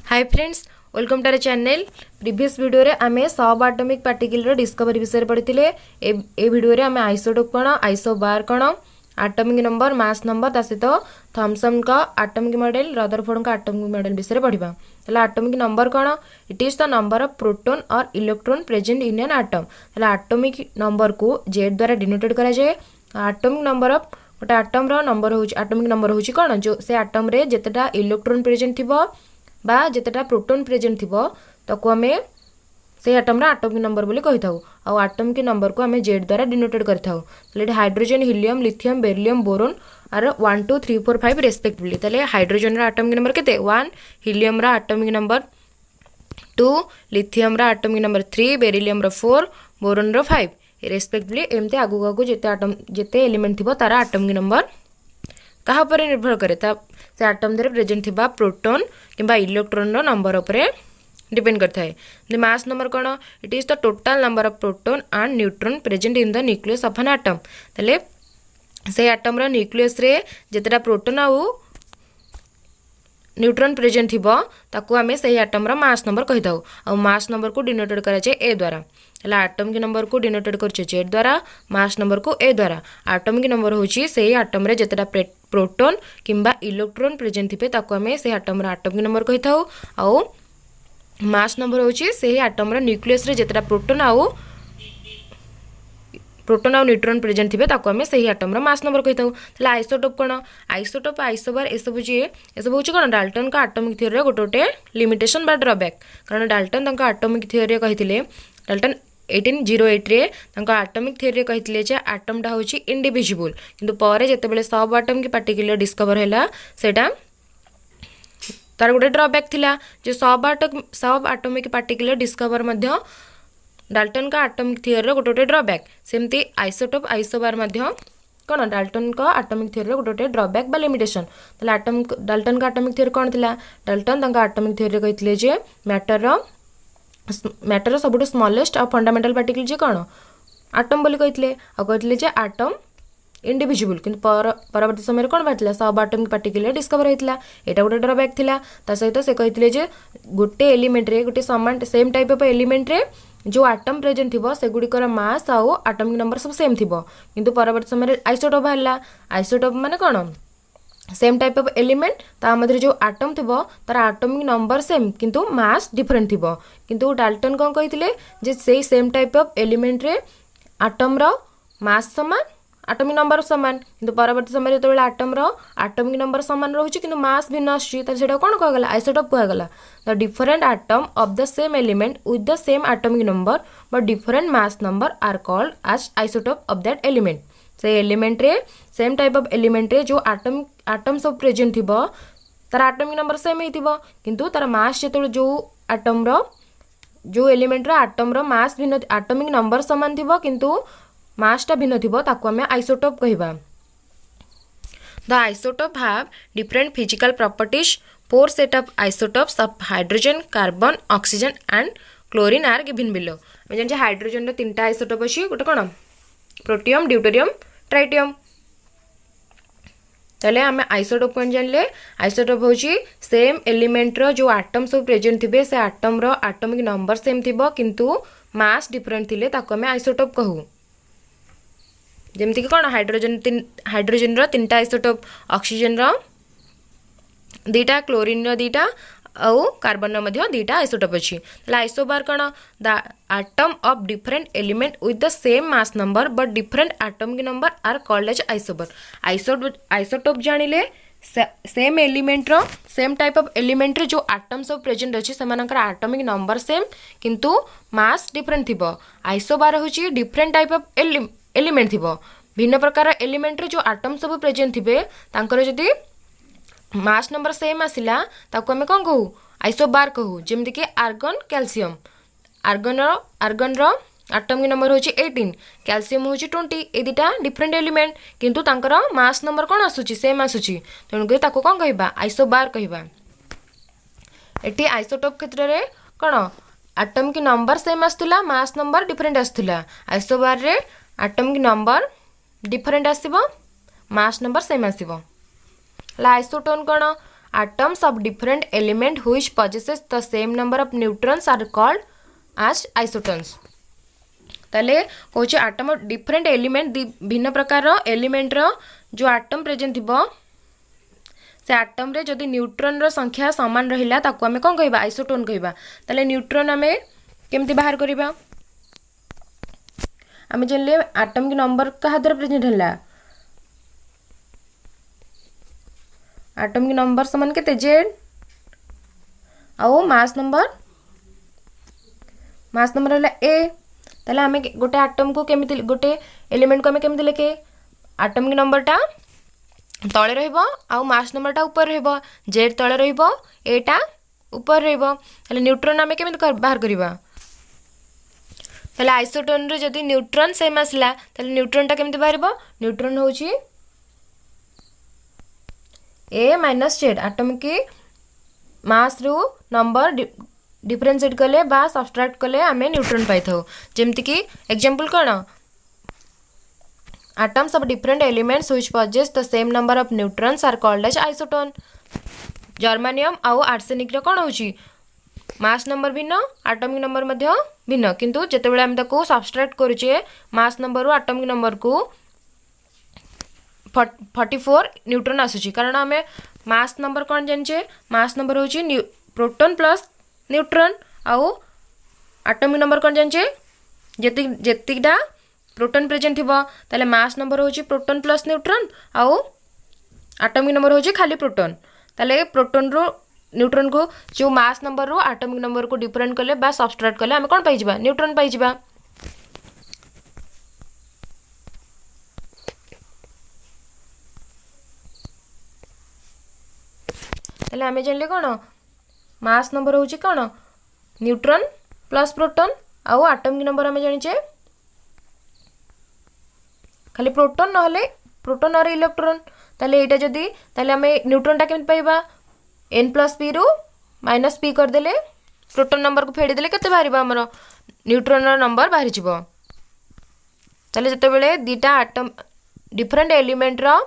Hi friends, welcome to our channel. Previous video रे आमे सब एटॉमिक पार्टिकल रो discovery विषय पढ़िथिले। ए वीडियो रे आमे आइसोटोप कोन, आइसो बार कोन, एटॉमिक नंबर, मास नंबर, ता सहित थॉमसन का एटॉमिक मॉडल, रदरफोर्ड का एटॉमिक मॉडल विषय पढ़िबा। तला एटॉमिक नंबर कोन? It is the number of proton और electron present in an atom. तला एटॉमिक नंबर को Z द्वारा डिनोटेड करा जाय। एटॉमिक नंबर ऑफ गोटे एटम रो नंबर होची, एटॉमिक नंबर होची कोन? जो से एटम रे जेतेटा इलेक्ट्रॉन प्रेजेंट थिबो बा जेतेटा प्रोटॉन प्रेजेंट थिबो ताको आमे से एटम रा एटॉमिक नंबर बोली कहि थाउ। आ एटॉमिक नंबर को आमे Z द्वारा डिनोटेड कर थाउ। तले hydrogen, helium, lithium, beryllium, boron are 1 2 3 4 5 respectively. तले हाइड्रोजन रा एटॉमिक नंबर केते 1, हीलियम रा एटॉमिक नंबर 2, लिथियम रा एटॉमिक नंबर 3, बेरिलियम रा 4, बोरोन रा 5 रेस्पेक्टिवली। एमते आगु आगु जेते एटम जेते एलिमेंट थिबो तारा एटॉमिक नंबर कहा पर निर्भर करे ता से एटम दरे प्रेजेंट थिबा प्रोटॉन किंबा इलेक्ट्रॉन रो नंबर उपरे डिपेंड करता है। द मास नंबर कोन? It is the total number of proton and neutron present in the nucleus of an atom. तले से एटम रो न्यूक्लियस रे जेतेटा प्रोटॉन आउ न्यूट्रॉन प्रेजेंट थिबो ताको आमे सही एटम रो मास नंबर कहि दाउ। आ मास नंबर को डिनोटेड करा जाय ए द्वारा। हला एटॉमिक नंबर को डिनोटेड करछे Z द्वारा, मास नंबर को ए द्वारा। एटॉमिक नंबर होची सही एटम रे जेतेटा प्रोटॉन किंबा इलेक्ट्रॉन प्रेजेंट थिबे ताको आमे सही एटम रो एटॉमिक नंबर कहि थाउ। आ मास नंबर होची सही एटम रो न्यूक्लियस रे जेतेटा प्रोटॉन आउ न्यूट्रॉन प्रेजेंट थिबे ताको आमे सही एटम रो मास नंबर कहि थाउ। तला आइसोटोप कोन? आइसोटोप, आइसोबार ए सब होची कोन? डाल्टन का एटॉमिक थ्योरी रे गोटे लिमिटेशन बा ड्रॉबैक। कारण डाल्टन तंका एटॉमिक थ्योरी रे कहिथिले, डाल्टन 1808 रे तंका एटॉमिक थ्योरी रे कहिथिले जे एटम डा होची इंडिविजिबल। किंतु परे जेते बेले सब एटम की पार्टिकल डिस्कवर हैला सेटा तार गोटे ड्रॉबैक थिला जे सब एटॉमिक पार्टिकल डिस्कवर मध्य डाल्टन का एटॉमिक थ्योरी रे गोटे ड्रॉबैक। सेमती आइसोटोप, आइसोबार मध्य कोन? डाल्टन का एटॉमिक थ्योरी रे गोटे ड्रॉबैक बा लिमिटेशन। तला डाल्टन का एटॉमिक थ्योरी कोन थिला? डाल्टन तंका एटॉमिक थ्योरी रे कहिथिले जे मैटर सबुठ स्मॉलेस्ट और फंडामेंटल पार्टिकल जे कोन? एटम बोली कहिथिले। आ कहिथिले जे एटम इंडिविजिबल। किंतु परवर्ती समय कोन बाटला? सब एटम पार्टिकल डिस्कवर होइतला। एटा गोटे ड्रॉबैक थिला। ता सहित से कहिथिले जे गोटे एलिमेंट रे, गोटे समान सेम टाइप ऑफ एलिमेंट रे जो एटम प्रेजेंट थिबो से गुडिकर मास आउ एटॉमिक नंबर सब सेम थिबो। किंतु परवर्ती समय आइसोटोप हल्ला। आइसोटोप माने कोन? सेम टाइप ऑफ एलिमेंट ता मधे जो एटम थिबो तार एटॉमिक नंबर सेम किंतु मास डिफरेंट थिबो। किंतु डाल्टन कोन कहिथिले जे सेही सेम टाइप ऑफ एलिमेंट रे एटम रो मास समान, एटॉमिक नंबर समान। किंतु परवर्ती समय जेते बेले एटम रो एटॉमिक नंबर समान रहउची किंतु मास भिन्न आछी, त सेटा कोन कहला? आइसोटोप कहला। The different atom of the same element with the same atomic number but different mass number are called as isotope of that element. से एलिमेंट रे सेम टाइप ऑफ एलिमेंट रे जो एटम सब प्रेजेंट थिबो तार atomic number same हेतिबो किंतु तार मास जेते जो एटम रो जो एलिमेंट रो एटम रो मास भिन्न, एटॉमिक नंबर समान थिबो किंतु मास टा भिन्न थिबो ताको हमें आइसोटोप कहिबा। The isotope have different physical properties. 4 set of isotopes of hydrogen, carbon, oxygen and chlorine are given below. मैं जान हाइड्रोजन रो 3टा आइसोटोप अछि। गोटे कोन? Protium, deuterium, tritium. तले आमे आइसोटोप कोन जानले? आइसोटोप होची सेम एलिमेंट रो जो एटम सब प्रेजेंट थिबे से एटम रो एटॉमिक नंबर सेम थिबो किंतु मास डिफरेंट थिले ताको आमे आइसोटोप कहू। जेमति कि कोन? हाइड्रोजन रो 3टा आइसोटोप, ऑक्सीजन रो 2टा, क्लोरीन रो 2टा आउ कार्बन रो मध्य 2टा आइसोटोप अछि। तला आइसोबार कोन? The atom of different element with the same mass number but different atomic number are called as isobar. Isotope जानिले सेम एलिमेंट रो, सेम टाइप ऑफ एलिमेंट रे जो एटम सब प्रेजेंट अछि समानकर एटॉमिक नंबर सेम किंतु मास different थिबो। Isobar होची different type of element थिबो। भिन्न प्रकार एलिमेंट रे जो एटम सब प्रेजेंट थिबे तांकर जदी मास नंबर सेम आसिला ताको हमें कोन कहू? आइसोबार कहू। जेमति कि आर्गन, कैल्शियम। आर्गन रो एटॉमिक नंबर होची 18, कैल्शियम होची 20। ए दिटा डिफरेंट एलिमेंट किंतु तांकर मास नंबर कोन आसुची? सेम आसुची। तेणु कि ताको कोन कहिबा? आइसोबार कहिबा। एटी आइसोटोप क्षेत्र रे कोन? एटॉमिक नंबर सेम आस्तुला, मास नंबर डिफरेंट आस्तुला। आइसोबार रे एटॉमिक नंबर डिफरेंट आसीबो, मास नंबर सेम आसीबो। आइसोटोन कोन? atoms of different element which possesses the same number of neutrons are called as isotons. ताले कौच आटम डिफरेंट एलिमेंट भिन्न प्रकार element रो जो आटम प्रेजेंट थिबो से आटम रे जदि न्यूट्रॉन रो संख्या समान रहिला ताको हमें कोन कहबा आइसोटोन कहबा. ताले न्यूट्रॉन हमें केमती बाहर करबा हमें जनले आटम की नंबर कहा द्वारा प्रेजेंट हला आटम की नंबर समान केते जेड आउ मास नंबर हला ए. ताले हमें गोटे आटम को केमिति गोटे एलिमेंट को हमें केमिति लेके आटम की नंबर टा तले रहइबो आउ मास नंबर टा ऊपर रहइबो जेड तले रहइबो ए टा ऊपर रहइबो. ताले न्यूट्रॉन हमें केमिति बाहर करबा ताले आइसोटोन रे जदि न्यूट्रॉन सेम आसला ताले न्यूट्रॉन टा केमिति बाहरबो न्यूट्रॉन होची ए माइनस जेड आटम की मास रु नंबर डिफरेंशिएट कले बा सब्सट्रैक्ट कले आमे न्यूट्रॉन पाई थाउ. जेमति कि example cone atoms of different elements which possess the same number of neutrons are called as isoton. Germanium आउ आर्सेनिक रे कोन होची मास नंबर भिन्न एटॉमिक नंबर मध्य भिन्न किंतु जते बेले हम ताको सब्सट्रैक्ट करूचे मास नंबर रु एटॉमिक नंबर को 44 न्यूट्रॉन आसुची कारण हमें मास नंबर कोन जानचे मास नंबर होची प्रोटॉन प्लस न्यूट्रॉन आउ एटॉमिक नंबर कोन जानचे जेतिकटा प्रोटॉन प्रेजेंट थिबो ताले मास नंबर होची प्रोटॉन प्लस न्यूट्रॉन आउ एटॉमिक नंबर होची खाली प्रोटॉन. ताले प्रोटॉन रो न्यूट्रॉन को जो मास नंबर रो एटॉमिक नंबर को डिफरेंट कले बा सब्सट्रैक्ट कले हमें कोन पाई जिबा न्यूट्रॉन पाई जिबा. ताले हमें जानले कोन मास नंबर होची कोन न्यूट्रॉन प्लस प्रोटॉन आउ एटॉमिक नंबर हमें जानिचे खाली प्रोटॉन नहले प्रोटॉन और इलेक्ट्रॉन. ताले एटा जदी ताले हमें न्यूट्रॉन टा केमि पाइबा n प्लस p रु माइनस p कर देले प्रोटॉन नंबर को फेडी देले केते बाहरिबा हमरो न्यूट्रॉन रो नंबर बाहरि जिवो. ताले जते बेले दीटा एटम डिफरेंट एलिमेंट रो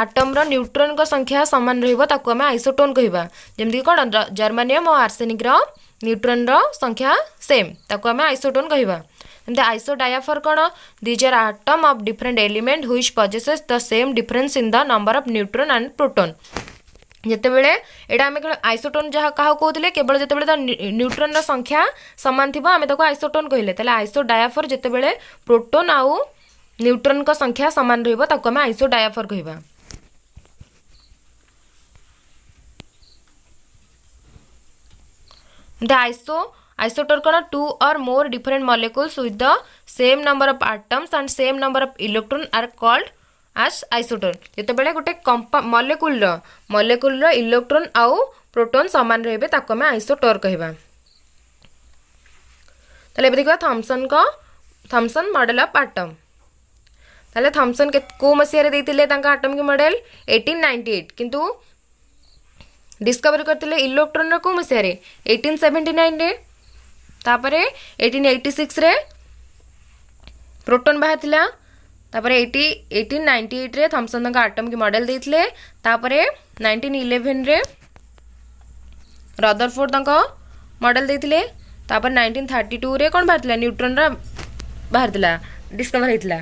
एटम रो न्यूट्रॉन को संख्या समान रहइबो ताको हमें आइसोटोन कहबा. जेमति कोन जर्मानियम और आर्सेनिक रो न्यूट्रॉन रो संख्या सेम ताको हमें आइसोटोन कहबा. And the isodiapher cone these are atom of different element which possesses the same difference in the number of neutron and proton. जते बेले एटा हमें आइसोटोन जहा कहा कहउतले केवल जते बेले त न्यूट्रॉन रो संख्या समान थिबो हमें ताको आइसोटोन कहले. ताले आइसोडायाफर जते बेले प्रोटॉन आउ न्यूट्रॉन को संख्या समान रहइबो ताको हमें आइसोडायाफर कहबा. The isotope cone two or more different molecules with the same number of atoms and same number of electron are called as isotope. जते बेले गोटे मॉलिक्यूल रो इलेक्ट्रॉन आउ प्रोटॉन समान रहबे ताको हमें आइसोटोप कहबा. ताले देखबा थॉमसन मॉडल ऑफ एटम. ताले थॉमसन के को मसिया रे देतिले तांका एटम के मॉडल 1898 किंतु डिस्कवर करतिले इलेक्ट्रॉन रो को मसिया रे 1879 रे. तापरे 1886 रे प्रोटॉन बाहरथिला. तापरे 1898 रे थॉमसन तांका एटम के मॉडल देथिले. तापरे 1911 रे रदरफोर्ड तांका मॉडल देथिले. तापर 1932 रे कोन बाहरथिला न्यूट्रॉन रा बाहरथिला डिस्कवर हेतिला.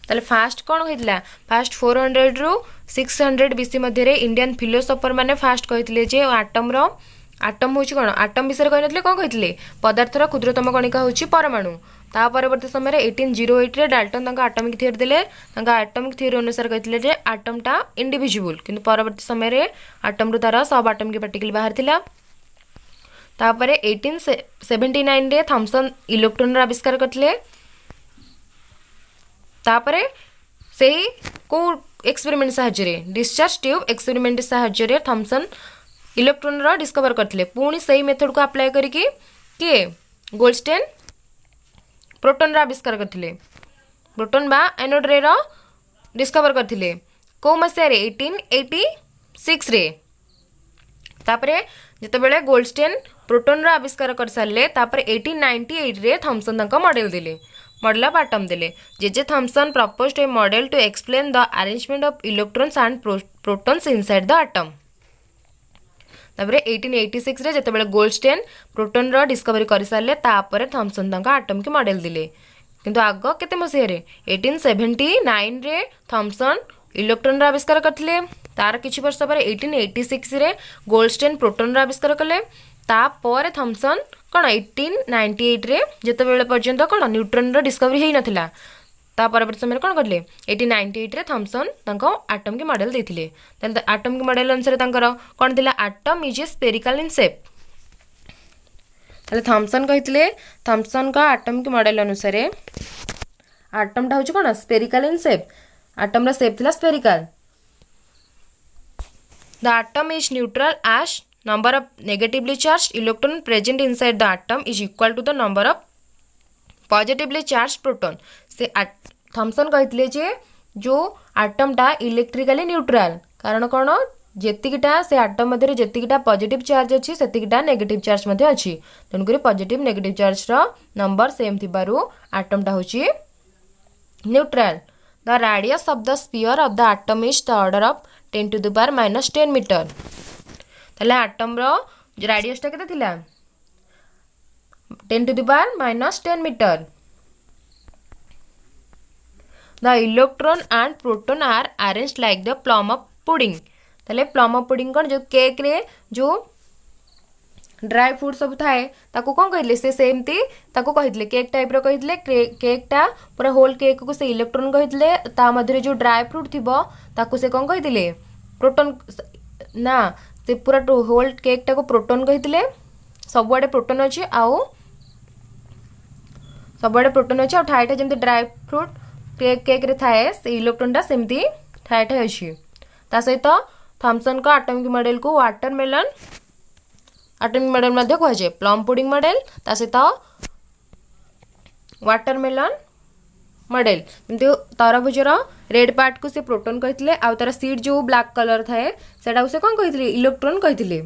ताले फास्ट कोन होइतिला फास्ट 400 रु 600 बीसी मध्ये रे इंडियन फिलोसोफर माने फास्ट कहितले जे आटम होची कोन आटम विषय कहनतले कोन कहितले पदार्थर क्षुद्रतम कणिका होची परमाणु. ता परवर्ती समय रे 1808 रे डाल्टन तांका एटॉमिक थ्योरी देले. तांका एटॉमिक थ्योरी अनुसार कहितले जे एटम टा इंडिविजुअल किंतु परवर्ती समय रे एटम रु तारा सब एटम के पार्टिकल बाहर थिला. तापरे 1879 रे थॉमसन इलेक्ट्रॉन रा आविष्कार करथले. तापरे सेही को एक्सपेरिमेंट साहाय्य रे डिस्चार्ज ट्यूब एक्सपेरिमेंट साहाय्य रे थॉमसन इलेक्ट्रॉन रा डिस्कवर करथिले. पुणी सही मेथड को अप्लाई करिकि के गोल्डस्टेन प्रोटॉन रा आविष्कार करथिले. प्रोटॉन बा एनोड रे रा डिस्कवर करथिले को मसिया रे 1886 रे. तापरे जते बेले गोल्डस्टेन प्रोटॉन रा आविष्कार कर सारले तापरे 1898 रे थॉमसन तांका मॉडल दिले मॉडल ऑफ एटम दिले. J Thomson proposed a model to explain the arrangement of electrons and protons inside the atom. तापर 1886 रे जेतेबेले गोल्डस्टेन प्रोटॉन रो डिस्कवरी कर सारले तापर थॉमसन तांका एटम की मॉडल दिले किंतु आग केते मसिया रे 1879 रे थॉमसन इलेक्ट्रॉन रो आविष्कार करथिले तार किछि वर्ष पर 1886 रे गोल्डस्टेन प्रोटॉन रो आविष्कार कले तापर थॉमसन कौन 1898 रे जेतेबेले पर्यंत कौन न्यूट्रॉन रो डिस्कवरी हेई नथिला ता परवर्ती समय कौन करले 1898 रे थॉमसन तांको एटम की मॉडल देथिले तले एटम की मॉडल अनुसार तांकर कौन दिला atom is a spherical in shape तले थॉमसन कहितले थॉमसन का एटम की मॉडल अनुसार एटम टा होची कौन स्फेरिकल इन शेप एटम रा शेप थिला spherical the atom is neutral as number of negatively charged electron present inside the atom is equal to the number of positively charged proton से Thompson कहते जे जो atom टा electrically neutral कारण कौन जेतिकिटा से एटम मध्य जेतिकिटा पॉजिटिव चार्ज अच्छी सेतिकिटा नेगेटिव चार्ज मध्य अच्छी तेणुक पॉजिटिव नेगेटिव चार्ज रो नंबर सेम थिबारु एटम टा होची neutral the radius of the sphere of the atom is the order of 10 to the power -10 metre ताले एटम रो रेडियस टा केते थिला 10 to the power -10 metre the electron and proton are arranged like the plum of pudding ताले plum of pudding कोन जो cake रे जो dry fruit सब थाए ताको कोन कहले से सेमती ताको कहितले केक टाइप रो कहितले केक टा पूरा होल केक को से इलेक्ट्रॉन कहितले ता मधरे जो ड्राई फ्रूट थिबो ताको से कोन कहितले प्रोटॉन ना से पूरा होल केक टा को प्रोटॉन कहितले सबआडे प्रोटॉन अछि आउ सबआडे प्रोटॉन अछि आ ठाईटा जेमते ड्राई फ्रूट केक रे थाए से इलेक्ट्रॉन टा सेमती ठाईटा अछि ता सहित थॉमसन का एटॉमिक मॉडल को वाटरमेलन एटॉमिक मॉडल मध्ये कहै छै प्लम पुडिंग मॉडल ता सहित वाटरमेलन मॉडल किंतु तरभुजर रेड पार्ट को से प्रोटॉन कहितले आ तार सीड जो ब्लैक कलर थाए सेटा से कोन कहितले इलेक्ट्रॉन कहितले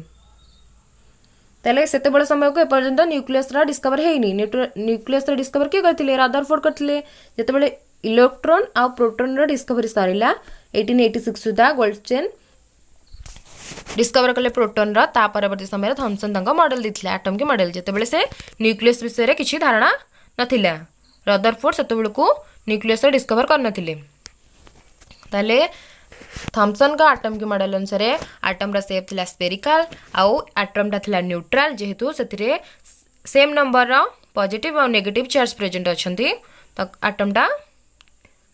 तले सेते बड़ समय को एपर्यंत न्यूक्लियस रा डिस्कवर हेइनी न्यूक्लियस रा डिस्कवर के करथिले रदरफोर्ड करथिले जेते बळे इलेक्ट्रॉन आ प्रोटॉन रा डिस्कवरी सारिला 1886 सुधा गोल्डस्टेन डिस्कवर कले प्रोटॉन रा ता परवर्ती समय थॉमसन तांका मॉडल दिथिले एटम के मॉडल जेते बळे से न्यूक्लियस विषय रे किछि धारणा नथिला रदरफोर्ड सेते बळे को न्यूक्लियस रा डिस्कवर कर नथिले तले थॉमसन का एटम के मॉडल अनुसार एटम रा शेप थिला स्फेरिकल आउ एटम टा थिला न्यूट्रल जेहेतु सेतिरे सेम नंबर रा पॉजिटिव और नेगेटिव चार्ज प्रेजेंट अछंती त एटम टा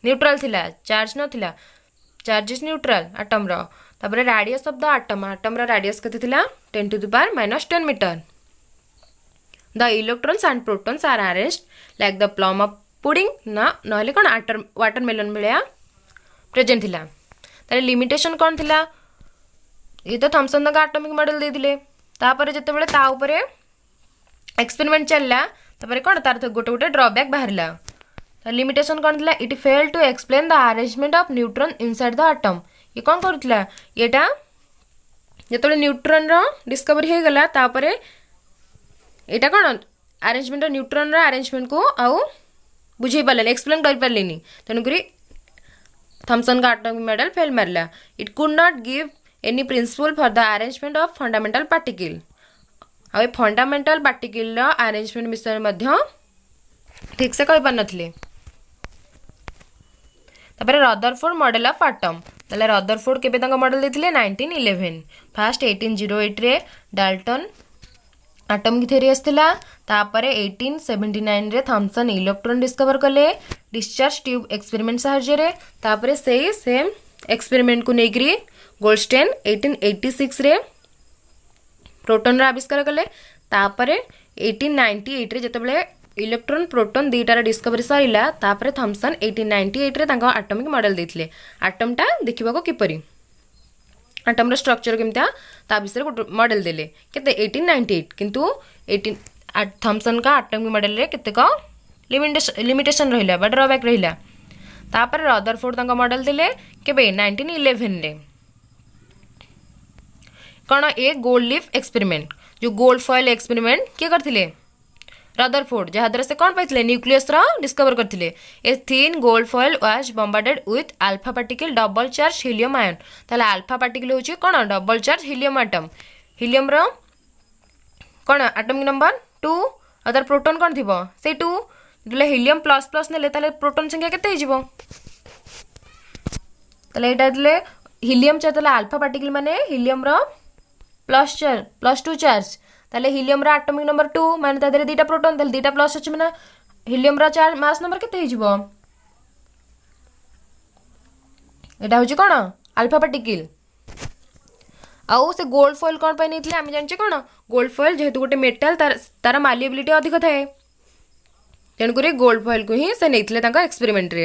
न्यूट्रल थिला चार्ज न थिला चार्ज इज न्यूट्रल एटम रा तापर रेडियस ऑफ द एटम रा रेडियस कते थिला 10 to the power -10 metre the electrons and protons are arranged like the plum of pudding ना नहले कोन वाटरमेलन मिलिया प्रेजेंट थिला तारे लिमिटेशन कोन थिला ये तो थॉमसन का एटॉमिक मॉडल दे दिले तापर जते बेले ता ऊपर एक्सपेरिमेंट चलला तापर कोन तार गोटे गोटे ड्रॉबैक बाहरला लिमिटेशन कौन थिला it fail to explain the arrangement of neutron inside the atom ये कौन करूला येटा जेतबे न्यूट्रॉन रो डिस्कवरी हे गला तापरे एटा कौन अरेंजमेंट ऑफ न्यूट्रॉन रो अरेंजमेंट को आउ बुझे पाले एक्सप्लेन कर पालेनी तनुकरी थॉमसन का एटॉमिक मॉडल फेल मारला it could not give any principle for the arrangement of fundamental particle आ फंडामेंटल पार्टिकल रो अरेंजमेंट विषय मध्य ठीक से कहि पार नथिले तापर रदरफोर्ड मॉडल ऑफ एटम तले रदरफोर्ड केबे तांका मॉडल देथिले 1911 फर्स्ट 1808 रे डाल्टन एटम की थ्योरी आस्थिला तापर 1879 रे थॉमसन इलेक्ट्रॉन डिस्कवर कले डिस्चार्ज ट्यूब एक्सपेरिमेंट सहायता रे तापर सेही सेम एक्सपेरिमेंट को नेकरी गोल्डस्टेन 1886 रे प्रोटॉन रा आविष्कार कले तापर 1898 रे जतबेले इलेक्ट्रॉन प्रोटॉन दीटार डिस्कवरी सरिला तापर थॉमसन 1898 रे तांका एटॉमिक मॉडल देथिले एटम टा देखिबा को किपरि एटम रो स्ट्रक्चर केमता ता विषय मॉडल देले केते 1898 किंतु 18 थॉमसन का एटॉमिक मॉडल रे केते को लिमिटेशन रहिला बट ड्रॉबैक रहिला तापर रदरफोर्ड तांका मॉडल देले केबे 1911 रे कोन ए गोल्ड लीफ एक्सपेरिमेंट जो गोल्ड फॉयल एक्सपेरिमेंट के करथिले रदरफोर्ड जहाद्वारा से कौन पाइथिले न्यूक्लियस रा डिस्कवर करथिले a thin gold foil was bombarded with alpha particle double charge helium ion ताले अल्फा पार्टिकल होची कोन double charge helium atom helium रो कौन एटॉमिक नंबर 2 और तार प्रोटॉन कौन थी से 2 जब हिलियम प्लस प्लस नेले ताले प्रोटॉन संख्या केते हो ताले एटा देले हिलियम चार्ज अल्फा पार्टिकल माने हिलियम रो +2 चार्ज ताले हिलियम रो एटॉमिक नंबर 2 माने ता देरे दीटा प्रोटॉन ताले दीटा प्लस अछि माने हिलियम रो चार्ज मास नंबर केते हो एटा होची कोन अल्फा पार्टिकल आउ से गोल्ड फॉइल कौन पाई नहीं आम जाने कौन गोल्ड फॉइल जेहेतु गोटे मेटाल तार माल्येबिलिटी अधिक थाए तेणुक गोल्ड फॉइल को ही से नहीं एक्सपेरिमेंट रे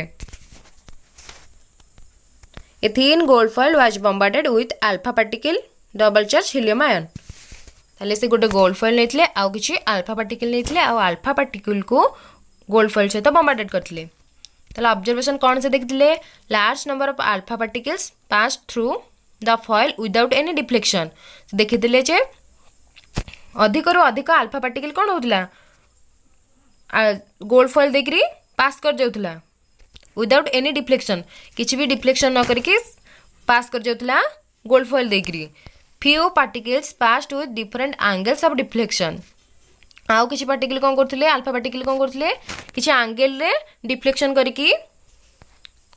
ए thin gold foil was bombarded with alpha particle double charge helium ion ताले से गोटे गोल्ड फॉइल नहीं आउ किछि अल्फा पार्टिकल नहीं आउ अल्फा पार्टिकल को गोल्ड फॉइल सहित बॉम्बार्डेड करथिले ताले ऑब्जर्वेशन कौन से देखिले large number of alpha particles pass through the foil without any deflection देखिले जे अधिक रु अधिक अल्फा पार्टिकल कौन होता गोल्ड फॉइल देखिरी पास कर जाउथला विदाउट एनी डिफ्लेक्शन किसी भी डिफ्लेक्शन न करके पास कर जाउथला गोल्ड फॉइल देखिरी few particles passed with different angles of deflection आउ किसी पार्टिकल कौन करथिले अल्फा पार्टिकल कौन करथिले किसी एंगल रे डिफ्लेक्शन करके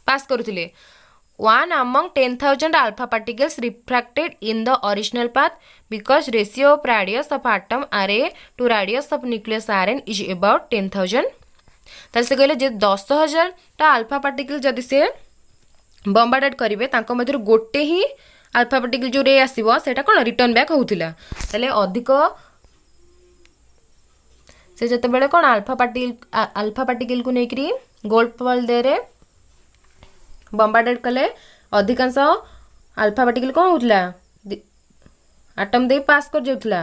पास करुथिले one among 10,000 alpha particles refracted in the original path because ratio of radius of atom array to radius of nucleus RN is about 10,000 तार से कहले जे 10,000 टा अल्फा पार्टिकल जदि से बॉम्बार्डेड करिवे तांको मधुर गोटे ही अल्फा पार्टिकल जो रे आसीबो सेटा कोन रिटर्न बैक होउथिला तले अधिक से जते बेले कोन अल्फा पार्टिकल को नेकरी गोल्ड फॉइल दे रे बॉम्बार्डेड कले अधिकांश अल्फा पार्टिकल कौन होता आटम दे पास कर जाउथला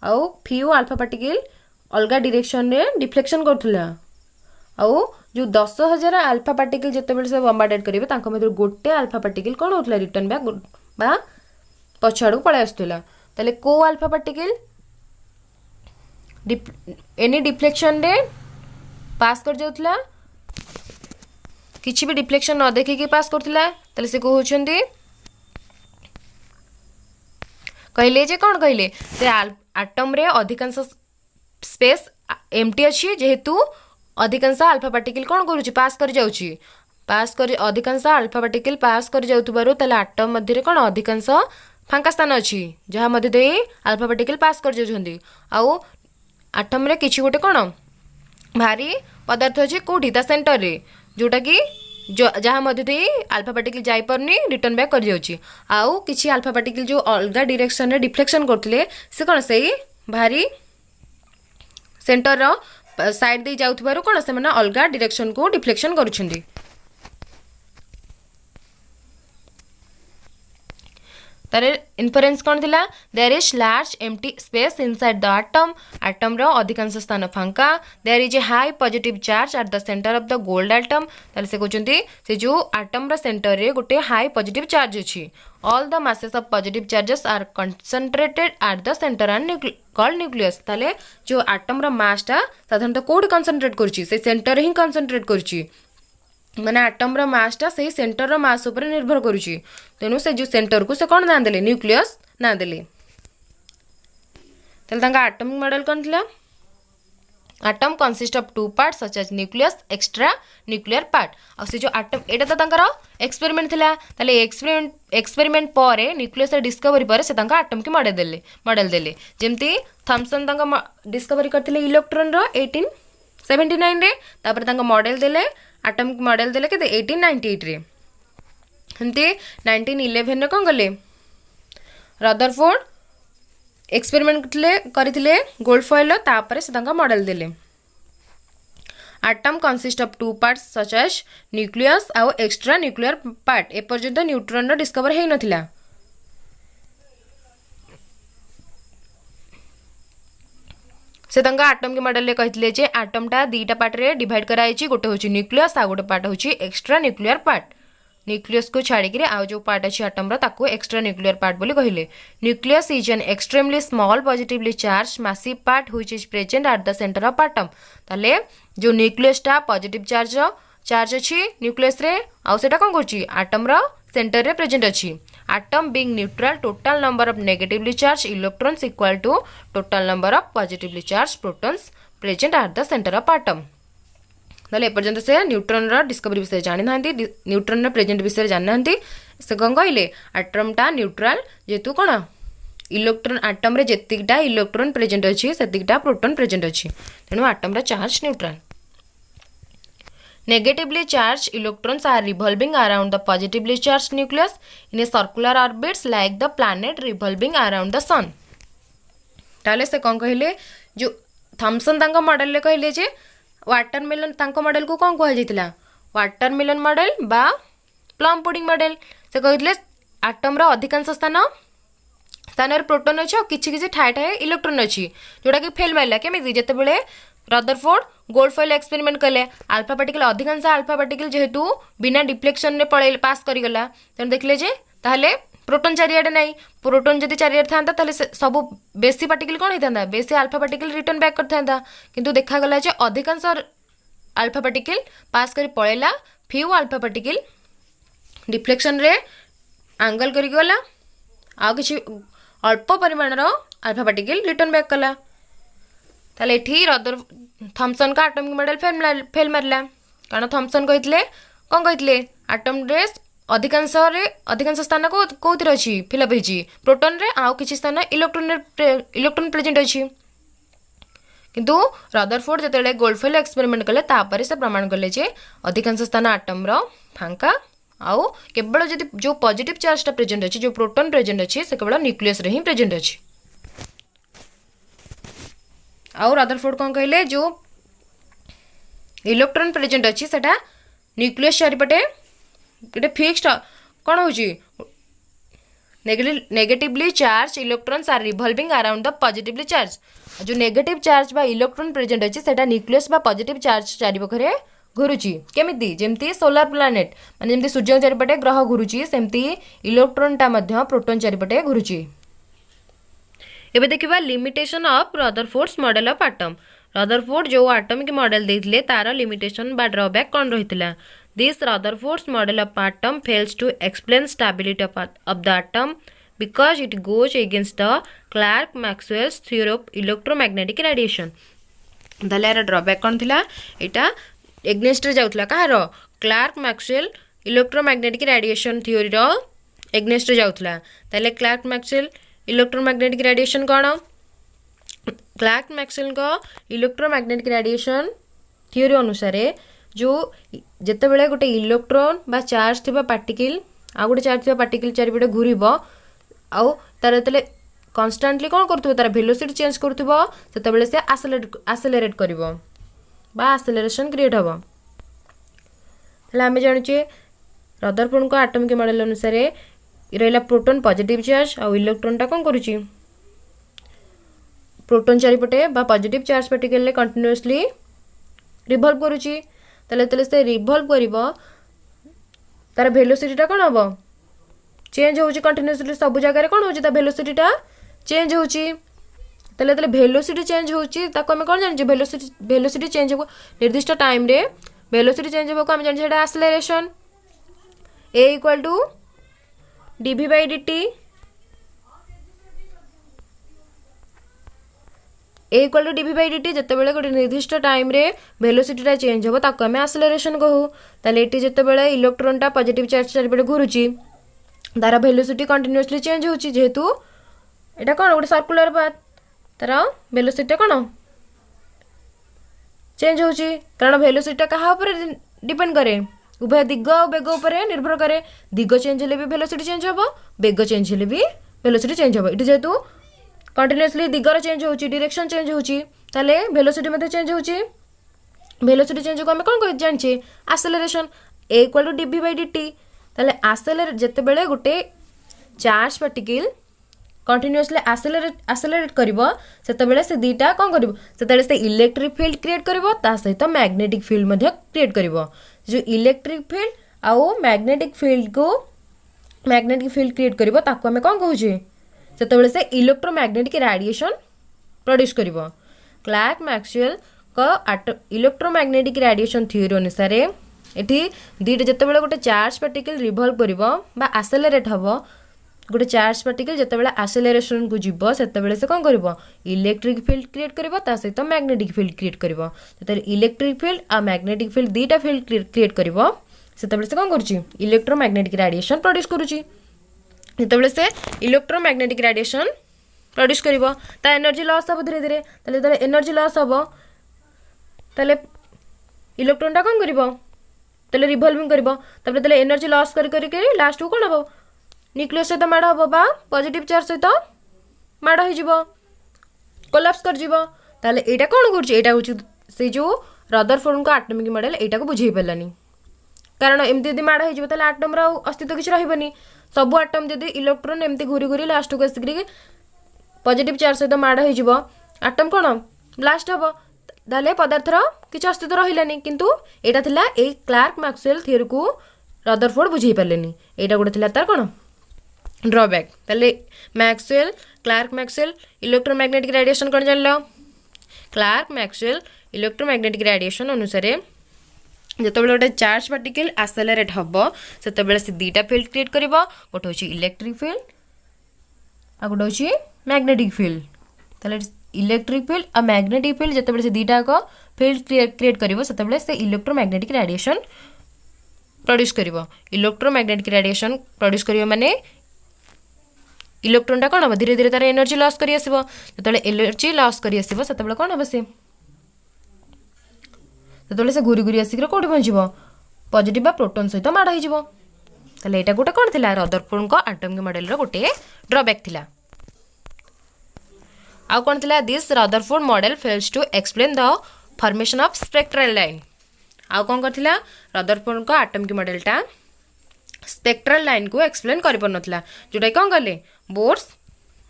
आउ फ्यू अल्फा पार्टिकल अलग डायरेक्शन रे डिफ्लेक्शन करथुला आउ जो 10,000 अल्फा पार्टिकल जते बेले से बॉम्बार्डेड करिवे तांको मधुर गोटे अल्फा पार्टिकल कौन होतला रिटर्न बैक बा पछाडू पळे आस्तुला तले को अल्फा पार्टिकल एनी डिफ्लेक्शन रे पास कर जाउथला किसी भी डिफ्लेक्शन न देखिकी पास करथिला तले से कहउछंदी कहले जे कोन कहले से एटम रे अधिकांश स्पेस एम्प्टी अछि जेहेतु अधिकांश अल्फा पार्टिकल कोन करूची पास कर जाउची पास कर अधिकांश अल्फा पार्टिकल पास कर जाउतबारु तले एटम मध्य रे कोन अधिकांश फांका स्थान अछि जहा मध्य दे अल्फा पार्टिकल पास कर जाउछंदी आउ एटम रे किछि गोटे कोन भारी पदार्थ अछि कोठी ता सेंटर रे जोटा कि जहाँ मध्य दे अल्फा पार्टिकल जाई परनी रिटर्न बैक कर जाउची आउ किछि अल्फा पार्टिकल जो अलग डायरेक्शन रे डिफ्लेक्शन करथिले से कोन सही भारी सेंटर रो साइड दे जाउथबारु कोन से माने अलग डायरेक्शन को डिफ्लेक्शन करूछंदी तारे इन्फरेंस कौन थिला there is large empty space inside the atom रो अधिकांश स्थान फांका there is a high positive charge at the centre of the gold atom ताले से कहउचंती से जो एटम रो सेंटर रे गोटे हाई पॉजिटिव चार्ज अछि all the masses of positive charges are concentrated at the centre and called nucleus ताले जो atom रो मास ता साधारणतः कोड कंसंट्रेट करछि से सेंटर ही कंसंट्रेट करछि माने एटम रो मास ता सही सेंटर रो मास ऊपर निर्भर करूची तेनु से जो सेंटर को से कोन ना देले न्यूक्लियस ना देले तले तांका एटॉमिक मॉडल कोन थिला atom consist of two parts such as nucleus extra nuclear part आ से जो एटम एटा त तांकर एक्सपेरिमेंट थिला तले एक्सपेरिमेंट पारे न्यूक्लियस डिस्कवरी पारे से तांका एटम के मॉडल देले जेमती थॉमसन तांका डिस्कवरी करथिले इलेक्ट्रॉन रो 1879 रे तापर तांका मॉडल देले एटॉमिक मॉडल देले के 1898 रे हंते 1911 रे कोन गले रदरफोर्ड एक्सपेरिमेंट करथिले गोल्ड फॉइल तापर से तांका मॉडल देले atom consist of two parts such as nucleus आउ एक्स्ट्रा न्यूक्लियर पार्ट ए पर्यंत न्यूट्रॉन रो डिस्कवर हेई नथिला से तंगा एटम के मॉडल रे कहितले जे एटम टा दीटा पार्ट रे डिवाइड कराइछि गोटे होछि न्यूक्लियस आ गोटे पार्ट होछि एक्स्ट्रा न्यूक्लियर पार्ट न्यूक्लियस को छाड़ी के आ जो पार्ट अछि एटम रो ताको एक्स्ट्रा न्यूक्लियर पार्ट बोली कहिले nucleus is an extremely small positively charge massive part which is present at the centre of atom ताले जो न्यूक्लियस टा पॉजिटिव चार्ज अछि न्यूक्लियस रे आ सेटा कोन करछि एटम रो सेंटर रे प्रेजेंट अछि atom being neutral, total number of negatively charged electrons equal to total number of positively charged protons present at the center of atom. ताले एपर्यंत से न्यूट्रन रा डिस्कवरी विषय जानि नांती, न्यूट्रन रा प्रेजेंट विषय जानि नांती, से कौन कहले एटम टा न्यूट्रल जेतु कोन इलेक्ट्रॉन एटम रे जेतिकटा इलेक्ट्रॉन प्रेजेंट अछि सेतिकटा प्रोटॉन प्रेजेंट अछि, तेनु एटम रा charge neutral. Negatively charged electrons are revolving around the positively charged nucleus in a circular orbits like the planet revolving around the sun. ताले से कौन कहले जो थॉमसन तांको मॉडल ले कहले जे वाटरमेलन तांको मॉडल को कौन कह जाइतिला वाटरमेलन मॉडल बा प्लम पुडिंग मॉडल. से कहले एटम रा अधिकांश स्थान प्रोटॉन अच्छी और किसी किसी ठाए ठाए इलेक्ट्रॉन अच्छी जोटा कि फेल मारा केमी जिते रदरफोर्ड गोल्डफॉयल एक्सपेरिमेंट कले आल्फा पार्टिकल अधिकांश आल्फा पार्टिकल जेहेतु बिना डिफ्लेक्शन रे पड़े पास करिगला तेन देखले जे ताहले प्रोटॉन चारियाडे नाही प्रोटॉन जदि चारियाडे थांता ताहले सब बेसी पार्टिकल कोन हेतांदा बेसी आल्फा पार्टिकल रिटर्न बैक करथांदा किंतु देखा गला जे अधिकांश आल्फा पार्टिकल पास करी पळेला फ्यू आल्फा पार्टिकल डिफ्लेक्शन रे एंगल करी गला आ किछि अल्प परिमाणर आल्फा पार्टिकल रिटर्न बैक कला. ताले एठी रदर थॉमसन का एटॉमिक मॉडल फेल मारला कारण थॉमसन कहितले कोन कहितले एटम रे अधिकांश स्थान को कोथिर अछि फिलअप हेछि प्रोटॉन रे आ किछि स्थान इलेक्ट्रॉन प्रेजेंट अछि किंतु रदरफोर्ड जतेले गोल्डफॉयल एक्सपेरिमेंट कले तापरे से प्रमाण कले जे अधिकांश स्थान एटम रो फांका आउ केवल जदि जो पॉजिटिव चार्ज टा प्रेजेंट अछि जो प्रोटॉन प्रेजेंट अछि से केवल न्यूक्लियस रे ही प्रेजेंट अछि. आउ रदरफोर्ड कौन कहले जो इलेक्ट्रॉन प्रेजेंट अच्छी सेटा न्यूक्लियस चारिपटे गोटे फिक्स्ड कौन हो negatively charge electrons are revolving around the positively charge. जो नेगेटिव चार्ज बा इलेक्ट्रॉन प्रेजेंट अच्छी सेटा न्यूक्लियस बा पॉजिटिव चार्ज चारिपाखरे घुरुची केमिति जेमती सोलार प्लानेट माने जेमती सूर्य चारिपटे ग्रह घुरुची सेमती इलेक्ट्रॉन टा मध्य प्रोटॉन चारिपटे घुरुची. एबे देखिबा limitation of Rutherford's model of atom. Rutherford जो एटॉमिक मॉडल देथिले तार लिमिटेशन बा ड्रॉबैक कोन रहितला. This Rutherford's model of atom fails to explain stability of the atom because it goes against the Clark Maxwell's theory of electromagnetic radiation. ताले यार drawback कोन थिला एटा एग्नेस्ट रे जाउतला कहार Clark Maxwell electromagnetic radiation theory रो एग्नेस्ट रे जाउतला. ताले क्लार्क मैक्सवेल इलेक्ट्रोमैग्नेटिक रेडिएशन कौन क्लार्क मैक्सवेल को इलेक्ट्रोमैग्नेटिक रेडिएशन थ्योरी अनुसार जो जितेबाला गोटे इलेक्ट्रॉन बा चार्ज थिबा पार्टिकल आ गोटे चार्ज थिबा पार्टिकल चारिपटे घूरब आउ तार जो कन्स्टांटली कौन कर तार वेलोसिटी चेंज करते से आसेलेरेट कर आसेलेरेशन क्रिएट हम. आम जाचे रदरफोर्ड को एटॉमिक मॉडल अनुसार रहा प्रोटॉन पॉजिटिव चार्ज आ इलेक्ट्रॉन टा कौन करुच्ची प्रोटॉन चारिपटे बा पॉजिटिव चार्ज पार्टिकल ले कंटिन्यूअसली रिवॉल्व करुच्ची ताले से रिवॉल्व करिवो तार वेलोसिटी टा कौन हम चेंज होची कंटिन्यूअसली सब जगह रे कौन होची ता वेलोसिटी टा चेंज होची ताले वेलोसिटी चेंज होची ताको हम कौन जानि वेलोसिटी चेंज हो निर्दिष्ट टाइम रे वेलोसिटी चेंज हो को हम जानि सेटा acceleration a equal to dv by dt a equal to dv by dt जितेबाला गोटे निर्दिष्ट टाइम रे वेलोसिटी टा चेंज हो ताको आम एक्सेलरेशन कहू. ताले एटी जितेबाला इलेक्ट्रॉन टा पॉजिटिव चार्ज चारिपटे घुरुची तार वेलोसिटी कंटिन्यूअसली चेंज होची जेहेतु एटा कोन गोटे सर्कुलर पाथ तार वेलोसिटी कोन चेंज होची कारण वेलोसिटी कहा ऊपर डिपेंड करे उभय दिग और बेग उपर निर्भर करे. दिग चेंज हेले भी वेलोसिटी चेंज हम बेग चेंज हेले भी वेलोसिटी चेंज हम ये जेहेतु कंटिन्यूअसली दिगर चेंज होची डायरेक्शन चेंज होची ताले वेलोसिटी मध्ये चेंज होची. वेलोसिटी चेंज को हम कोन कहि जानछे acceleration a equal to dv by dt. ताले एक्सेलरेट जेतेबेले गोटे चार्ज पार्टिकल कंटिन्यूअसली एक्सेलरेट करिवो सेतेबेले से दीटा कोन करिवो सेतेबेले से इलेक्ट्रिक फील्ड क्रिएट करिवो ता सहित मैग्नेटिक फील्ड मध्ये क्रिएट करिवो. जो इलेक्ट्रिक फील्ड आउ मैग्नेटिक फील्ड क्रिएट करिवो ताको हमें कोन कहूचे सेतेबेले से इलेक्ट्रोमैग्नेटिक रेडिएशन प्रोड्यूस करिवो. क्लार्क मैक्सवेल को इलेक्ट्रोमैग्नेटिक रेडिएशन थ्योरी अनुसार एठी दीटा जेतेबेले गोटे चार्ज पार्टिकल रिवॉल्व करिवो बा एक्सेलरेट हबो गोटे चार्ज पार्टिकल जितेबाला आसेलेरेशन को जीव से से कौन कर इलेक्ट्रिक फील्ड क्रिएट कर सहित मैग्नेटिक फील्ड क्रिएट कर इलेक्ट्रिक फील्ड आ मैग्नेटिक फील्ड दुईटा फील्ड क्रिएट कर से कौन कर इलेक्ट्रोमैग्नेटिक रेडिएशन प्रोड्यूस करुच्ची जितेबाला से इलेक्ट्रोमैग्नेटिक रेडिएशन प्रोड्यूस कर एनर्जी लॉस हम धीरे धीरे जो एनर्जी लॉस हम ताले इलेक्ट्रॉनटा कौन कर रिभल्विंग कर एनर्जी लॉस करके लास्ट को कौन हम न्यूक्लियस सहित माड़ हम बा पॉजिटिव चार्ज सहित माड़ हो कोलैप्स कर ताले एटा कौन कर जो रदरफोर्ड को एटॉमिक मॉडल एटा को बुझे पारानी कारण एमती यदि माड़ हो आटम अस्तित्व किसी रही सब आटम जब इलेक्ट्रॉन एमती घूरी घूरी लास्ट को आसिक पॉजिटिव चार्ज सहित माड़ हो आटम कौन ब्लास्ट हम ताले पदार्थर किसी अस्तित्व रही किंतु एटा थिला ए क्लार्क मैक्सवेल थ्योरी को रदरफोर्ड बुझे पारे एटा गोटे तार कौन ड्रॉबैक ताले Maxwell Clerk Maxwell electromagnetic radiation कौन जान क्लार्क मैक्सवेल इलेक्ट्रोमैग्नेटिक रेडिएशन अनुसार जिते गोटे चार्ज पार्टिकल आसेलेरेट हम से से दुईटा फील्ड क्रिएट कर गोटे हूँ इलेक्ट्रिक फील्ड आ गोटे हूँ मैग्नेटिक फील्ड ताले इलेक्ट्रिक फील्ड आ मैग्नेटिक फील्ड जिते से दुईटा फील्ड क्रिएट कर से इलेक्ट्रोमैग्नेटिक रेडिएशन प्रोड्यूस कर इलेक्ट्रोमैग्नेटिक रेडिएशन प्रोड्यूस कर माने इलेक्ट्रॉनटा कौन हम धीरे धीरे तार एनर्जी लॉस कर जो एनर्जी लॉस कर से कौन हम से घूरी घूरी आसिक कौटी पहुँचो पॉजिटिव बा प्रोटॉन सहित माड़ हो यहाँ गोटे कौन थी रदरफोर्ड को एटॉमिक मॉडल गोटे ड्रॉबैक थिला आउ कौन थिला this Rutherford model fails to explain the formation of spectral line आउ कौन करथिला रदरफोर्ड को एटॉमिक मॉडलटा स्पेक्ट्रल लाइन को एक्सप्लेन कर पारनथला जोटा कौन कले बोर्स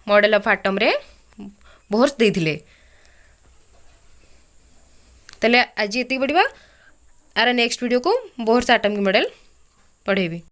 मॉडल ऑफ एटम रे बोर्स देथिले तले आज ये पढ़ा आर नेक्स्ट वीडियो को बोर्स एटॉमिक मॉडल पढ़ेबी।